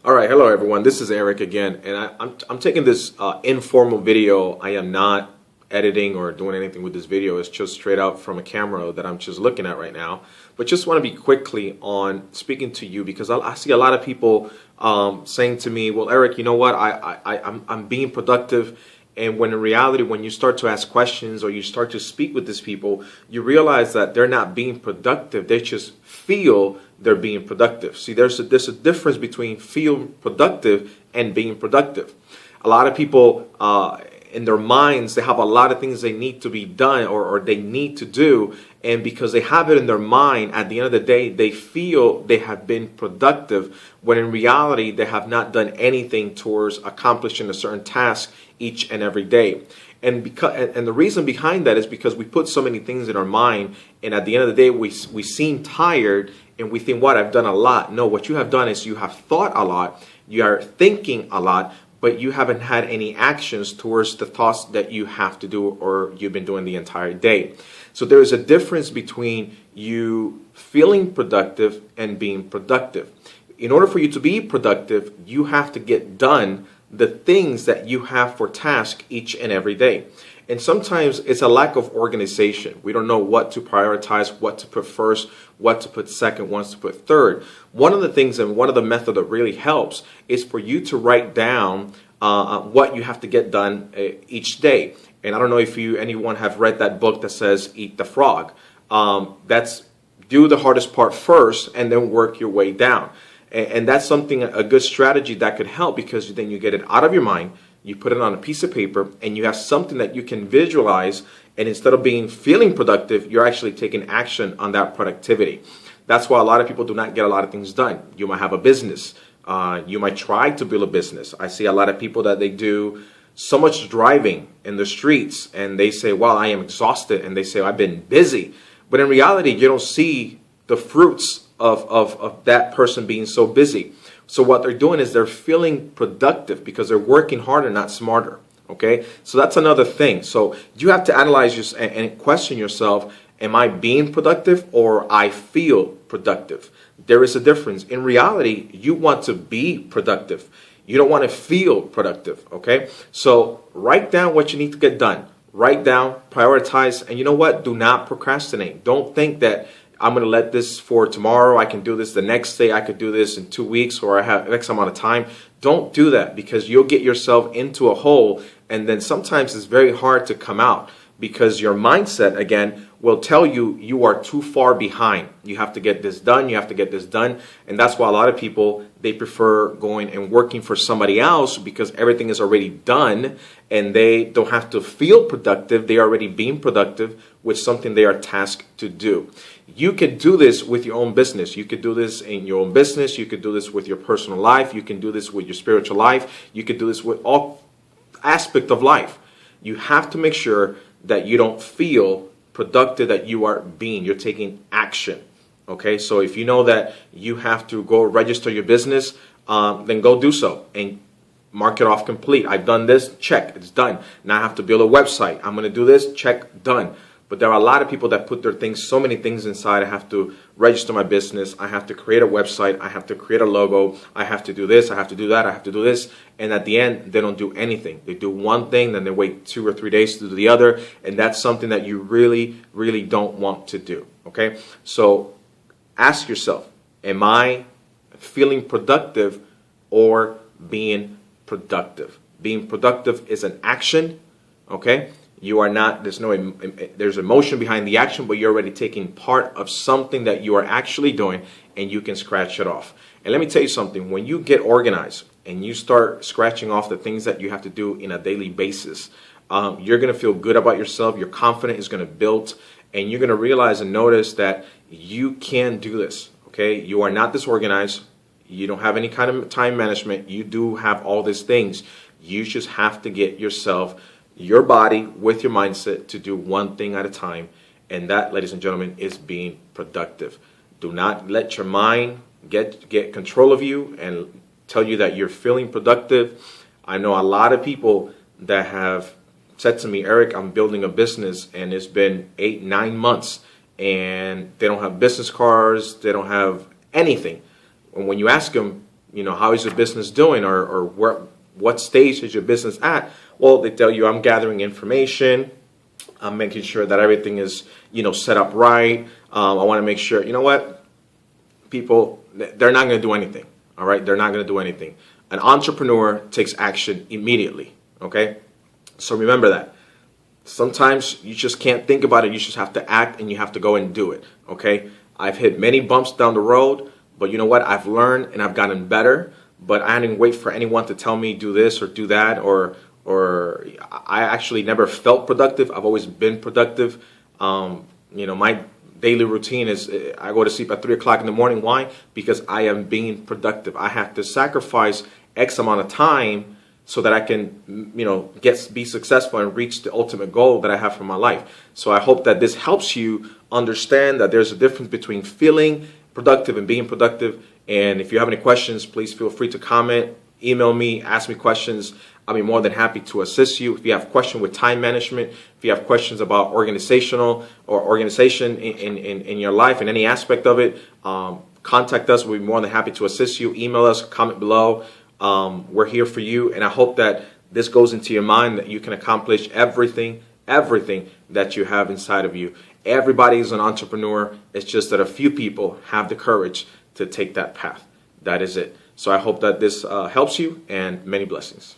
All right, hello everyone. This is Eric again, and I'm taking this informal video. I am not editing or doing anything with this video. It's just straight out from a camera that I'm just looking at right now. But just want to be quickly on speaking to you because I see a lot of people saying to me, "Well, Eric, you know what? I'm being productive." And when in reality, when you start to ask questions or you start to speak with these people, you realize that they're not being productive. They just feel they're being productive. See, there's a difference between feel productive and being productive. A lot of people in their minds, they have a lot of things they need to be done or they need to do. And because they have it in their mind, at the end of the day, they feel they have been productive when in reality, they have not done anything towards accomplishing a certain task each and every day. And the reason behind that is because we put so many things in our mind, and at the end of the day, we seem tired and we think, what, I've done a lot. No, what you have done is you have thought a lot, you are thinking a lot, but you haven't had any actions towards the thoughts that you have to do or you've been doing the entire day. So there is a difference between you feeling productive and being productive. In order for you to be productive, you have to get done the things that you have for task each and every day. And sometimes it's a lack of organization. We don't know what to prioritize, what to put first, what to put second, what to put third. One of the things and one of the methods that really helps is for you to write down what you have to get done each day. And I don't know if anyone have read that book that says Eat the Frog. That's do the hardest part first and then work your way down. And that's something, a good strategy that could help, because then you get it out of your mind, you put it on a piece of paper, and you have something that you can visualize. And instead of feeling productive, you're actually taking action on that productivity. That's why a lot of people do not get a lot of things done. You might have a business. You might try to build a business. I see a lot of people that they do so much driving in the streets, and they say, well, I am exhausted. And they say, I've been busy. But in reality, you don't see the fruits of that person being so busy. So what they're doing is they're feeling productive because they're working harder, not smarter. Okay, so that's another thing. So you have to analyze and question yourself. Am I being productive or I feel productive? There is a difference. In reality, you want to be productive. You don't want to feel productive. Okay, so write down what you need to get done. Write down, prioritize, and you know what? Do not procrastinate. Don't think that I'm going to let this for tomorrow. I can do this the next day. I could do this in 2 weeks, or I have X amount of time. Don't do that, because you'll get yourself into a hole. And then sometimes it's very hard to come out, because your mindset, again, will tell you you are too far behind. You have to get this done. You have to get this done. And that's why a lot of people, they prefer going and working for somebody else, because everything is already done and they don't have to feel productive. They are already being productive with something they are tasked to do. You could do this with your own business. You could do this in your own business. You could do this with your personal life. You can do this with your spiritual life. You could do this with all aspects of life. You have to make sure that you don't feel productive, that you're taking action. Okay, so if you know that you have to go register your business, then go do so and mark it off complete. I've done this, check, it's done. Now I have to build a website. I'm going to do this, check, done. But there are a lot of people that put so many things inside. I have to register my business. I have to create a website. I have to create a logo. I have to do this. I have to do that. I have to do this. And at the end, they don't do anything. They do one thing, then they wait 2 or 3 days to do the other. And that's something that you really, really don't want to do. Okay? So ask yourself, am I feeling productive or being productive? Being productive is an action. Okay? You are not, there's emotion behind the action, but you're already taking part of something that you are actually doing, and you can scratch it off. And let me tell you something, when you get organized and you start scratching off the things that you have to do in a daily basis, you're going to feel good about yourself. Your confidence is going to build, and you're going to realize and notice that you can do this. Okay, you are not disorganized. You don't have any kind of time management. You do have all these things. You just have to get your body with your mindset to do one thing at a time. And that, ladies and gentlemen, is being productive. Do not let your mind get control of you and tell you that you're feeling productive. I know a lot of people that have said to me, Eric, I'm building a business and it's been 8-9 months and they don't have business cards. They don't have anything. And when you ask them, how is your business doing, or what stage is your business at? Well, they tell you, I'm gathering information. I'm making sure that everything is, set up right. I want to make sure, people, they're not going to do anything. All right. They're not going to do anything. An entrepreneur takes action immediately. Okay. So remember that. Sometimes you just can't think about it. You just have to act, and you have to go and do it. Okay. I've hit many bumps down the road, but you know what? I've learned and I've gotten better, but I didn't wait for anyone to tell me do this or do that, or I actually never felt productive. I've always been productive. My daily routine is I go to sleep at 3 o'clock in the morning. Why? Because I am being productive. I have to sacrifice X amount of time so that I can, be successful and reach the ultimate goal that I have for my life. So I hope that this helps you understand that there's a difference between feeling productive and being productive. And if you have any questions, please feel free to comment, email me, ask me questions. I'll be more than happy to assist you. If you have questions with time management, if you have questions about organization in your life, in any aspect of it, contact us. We'll be more than happy to assist you. Email us, comment below. We're here for you, and I hope that this goes into your mind, that you can accomplish everything that you have inside of you. Everybody is an entrepreneur. It's just that a few people have the courage to take that path. That is it. So I hope that this helps you, and many blessings.